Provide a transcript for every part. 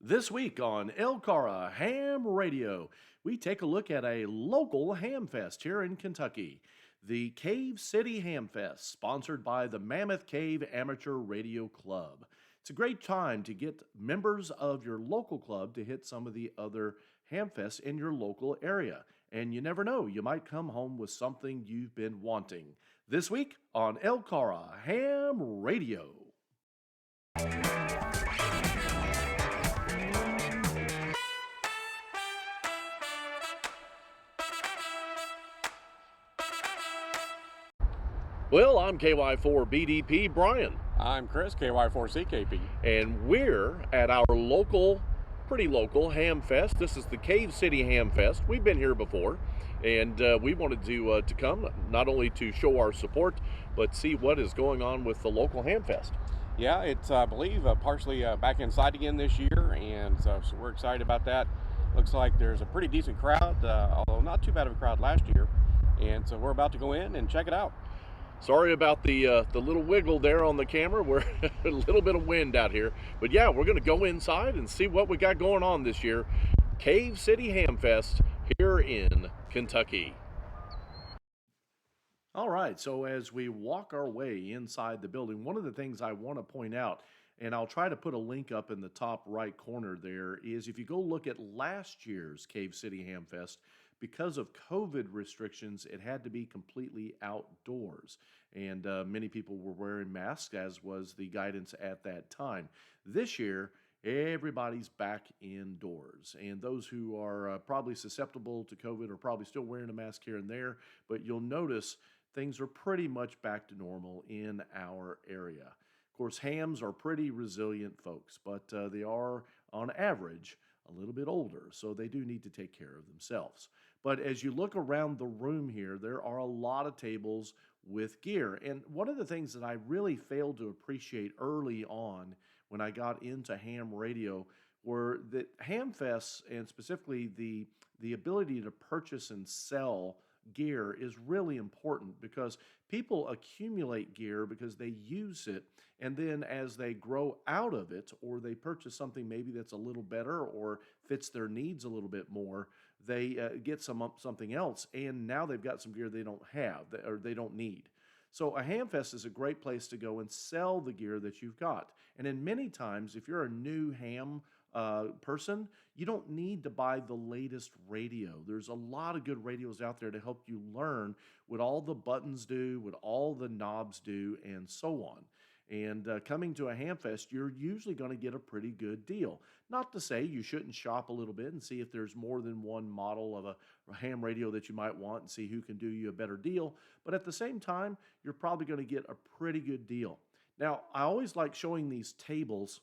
This week on LCARA Ham Radio, we take a look at a local HAMfest here in Kentucky. The Cave City HAMfest, sponsored by the Mammoth Cave Amateur Radio Club. It's a great time to get members of your local club to hit some of the other HAMfests in your local area. And you never know, you might come home with something you've been wanting. This week on LCARA Ham Radio. Well, I'm KY4BDP Brian, I'm Chris, KY4CKP. and we're at our local, pretty local HAMfest. This is the Cave City HAMfest. We've been here before, and we wanted to come not only to show our support, but see what is going on with the local HAMfest. Yeah, it's, I believe, partially back inside again this year, and so we're excited about that. Looks like there's a pretty decent crowd, although not too bad of a crowd last year, and so we're about to go in and check it out. Sorry about the little wiggle there on the camera. We're a little bit of wind out here. But yeah, we're going to go inside and see what we got going on this year. Cave City HAMfest here in Kentucky. All right, so as we walk our way inside the building, one of the things I want to point out, and I'll try to put a link up in the top right corner there, is if you go look at last year's Cave City HAMfest, because of COVID restrictions, it had to be completely outdoors. And many people were wearing masks, as was the guidance at that time. This year, everybody's back indoors. And those who are probably susceptible to COVID are probably still wearing a mask here and there. But you'll notice things are pretty much back to normal in our area. Of course, hams are pretty resilient folks, but they are, on average, a little bit older, so they do need to take care of themselves. But as you look around the room here, there are a lot of tables with gear. And one of the things that I really failed to appreciate early on when I got into ham radio were that HAMfests, and specifically the ability to purchase and sell gear, is really important because people accumulate gear because they use it, and then as they grow out of it or they purchase something maybe that's a little better or fits their needs a little bit more, they get something else, and now they've got some gear they don't have or they don't need. So a HAMfest is a great place to go and sell the gear that you've got. And in many times, if you're a new ham person, you don't need to buy the latest radio. There's a lot of good radios out there to help you learn what all the buttons do, what all the knobs do, and so on. And coming to a HAMfest, you're usually going to get a pretty good deal. Not to say you shouldn't shop a little bit and see if there's more than one model of a ham radio that you might want and see who can do you a better deal. But at the same time, you're probably going to get a pretty good deal. Now, I always like showing these tables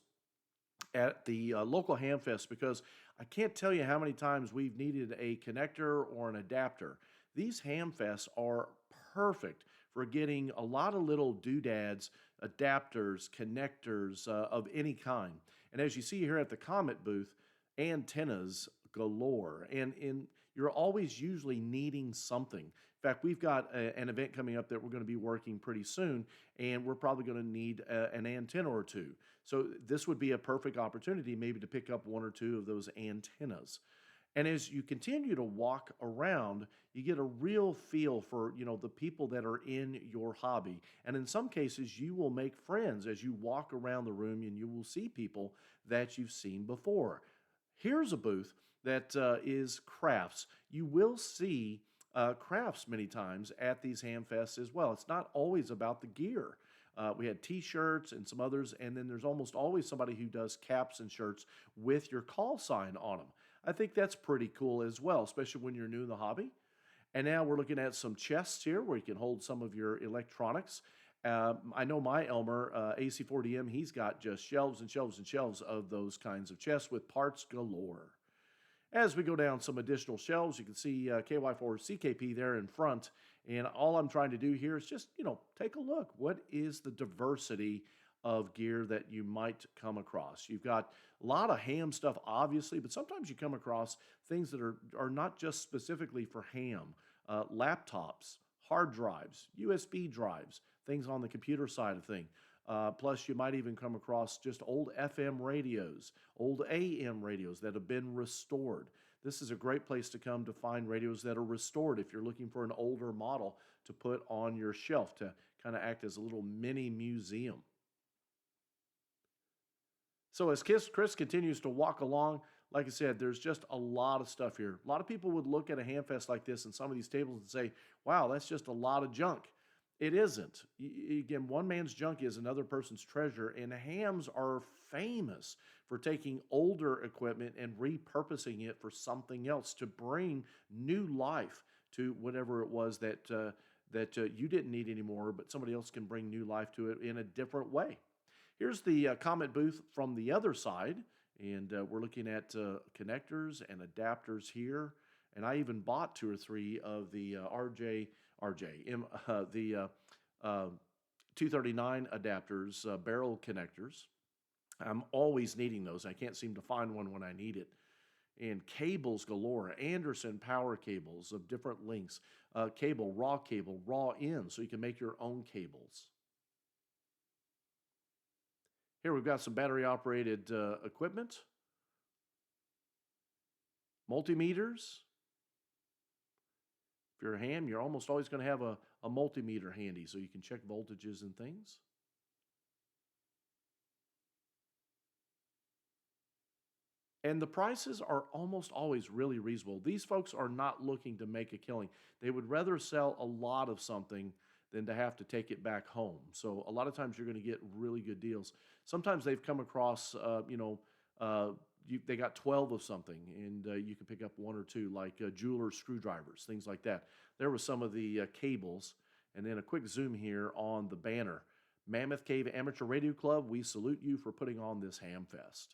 at the local HAMfest because I can't tell you how many times we've needed a connector or an adapter. These HAMfests are perfect for getting a lot of little doodads, adapters, connectors of any kind. And as you see here at the Comet booth, antennas galore. And you're always usually needing something. In fact, we've got an event coming up that we're going to be working pretty soon, and we're probably going to need an antenna or two. So this would be a perfect opportunity maybe to pick up one or two of those antennas. And as you continue to walk around, you get a real feel for, the people that are in your hobby. And in some cases, you will make friends as you walk around the room, and you will see people that you've seen before. Here's a booth that is crafts. You will see crafts many times at these HAMfests as well. It's not always about the gear. We had t-shirts and some others, and then there's almost always somebody who does caps and shirts with your call sign on them. I think that's pretty cool as well, especially when you're new in the hobby. And now we're looking at some chests here where you can hold some of your electronics. I know my Elmer, AC4DM, he's got just shelves and shelves and shelves of those kinds of chests with parts galore. As we go down some additional shelves, you can see KY4CKP there in front. And all I'm trying to do here is just, take a look. What is the diversity of gear that you might come across? You've got a lot of ham stuff, obviously, but sometimes you come across things that are not just specifically for ham. Laptops, hard drives, USB drives, things on the computer side of things. Plus, you might even come across just old FM radios, old AM radios that have been restored. This is a great place to come to find radios that are restored if you're looking for an older model to put on your shelf to kind of act as a little mini museum. So as Chris continues to walk along, like I said, there's just a lot of stuff here. A lot of people would look at a HAMfest like this and some of these tables and say, wow, that's just a lot of junk. It isn't. Again, one man's junk is another person's treasure, and hams are famous for taking older equipment and repurposing it for something else to bring new life to whatever it was that you didn't need anymore, but somebody else can bring new life to it in a different way. Here's the comment booth from the other side, and we're looking at connectors and adapters here. And I even bought 2 or 3 of the the 239 adapters, barrel connectors. I'm always needing those. I can't seem to find one when I need it. And cables galore, Anderson power cables of different lengths, cable, raw in, so you can make your own cables. Here we've got some battery-operated equipment, multimeters. If you're a ham, you're almost always going to have a multimeter handy so you can check voltages and things. And the prices are almost always really reasonable. These folks are not looking to make a killing. They would rather sell a lot of something than to have to take it back home. So a lot of times you're going to get really good deals. Sometimes they've come across, they got 12 of something, and you can pick up 1 or 2, like jeweler screwdrivers, things like that. There were some of the cables, and then a quick zoom here on the banner. Mammoth Cave Amateur Radio Club, we salute you for putting on this HAMfest.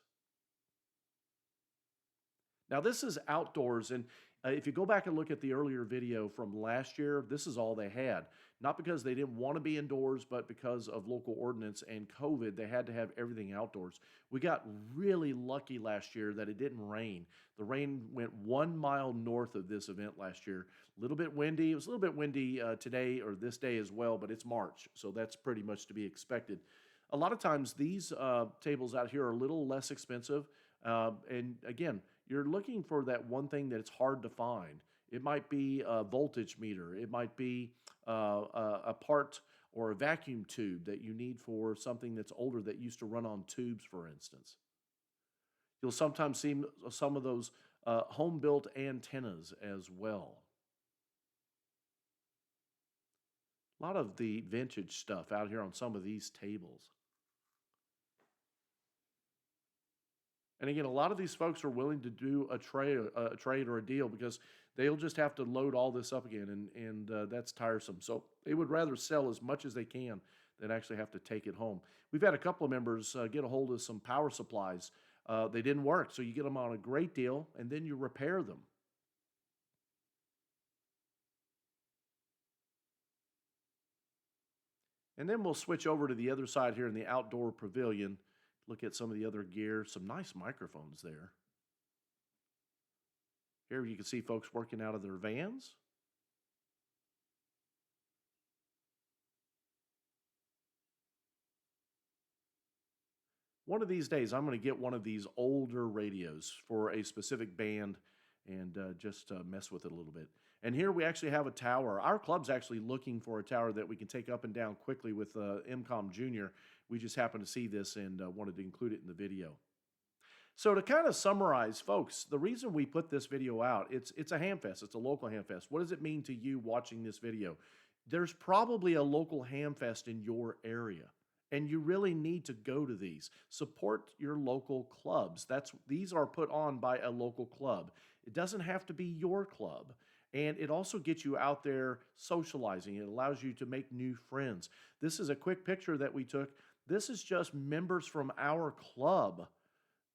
Now this is outdoors, and if you go back and look at the earlier video from last year, this is all they had. Not because they didn't want to be indoors, but because of local ordinance and COVID, they had to have everything outdoors. We got really lucky last year that it didn't rain. The rain went 1 mile north of this event last year. A little bit windy. It was a little bit windy today or this day as well, but it's March, so that's pretty much to be expected. A lot of times these tables out here are a little less expensive. And again, you're looking for that one thing that it's hard to find. It might be a voltage meter. It might be a part or a vacuum tube that you need for something that's older that used to run on tubes, for instance. You'll sometimes see some of those home-built antennas as well. A lot of the vintage stuff out here on some of these tables. And again, a lot of these folks are willing to do a trade or a deal because they'll just have to load all this up again, and that's tiresome. So they would rather sell as much as they can than actually have to take it home. We've had a couple of members get a hold of some power supplies. They didn't work, so you get them on a great deal, and then you repair them. And then we'll switch over to the other side here in the outdoor pavilion. Look at some of the other gear, some nice microphones there. Here you can see folks working out of their vans. One of these days, I'm going to get one of these older radios for a specific band and just mess with it a little bit. And here we actually have a tower. Our club's actually looking for a tower that we can take up and down quickly with MCOM Junior. We just happened to see this and wanted to include it in the video. So to kind of summarize, folks, the reason we put this video out, it's a HAMfest. It's a local HAMfest. What does it mean to you watching this video? There's probably a local HAMfest in your area, and you really need to go to these. Support your local clubs. These are put on by a local club. It doesn't have to be your club. And it also gets you out there socializing. It allows you to make new friends. This is a quick picture that we took. This is just members from our club.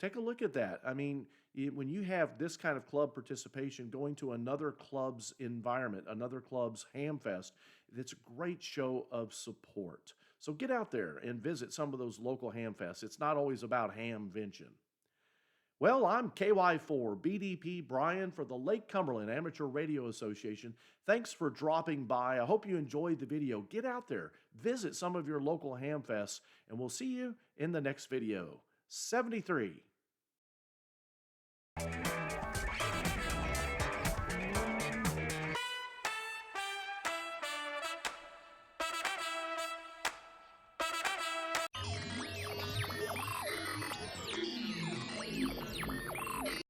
Take a look at that. I mean, when you have this kind of club participation going to another club's environment, another club's HAMfest, it's a great show of support. So get out there and visit some of those local HAMfests. It's not always about hamvention. Well, I'm KY4BDP Brian for the Lake Cumberland Amateur Radio Association. Thanks for dropping by. I hope you enjoyed the video. Get out there, visit some of your local HAMfests, and we'll see you in the next video. 73.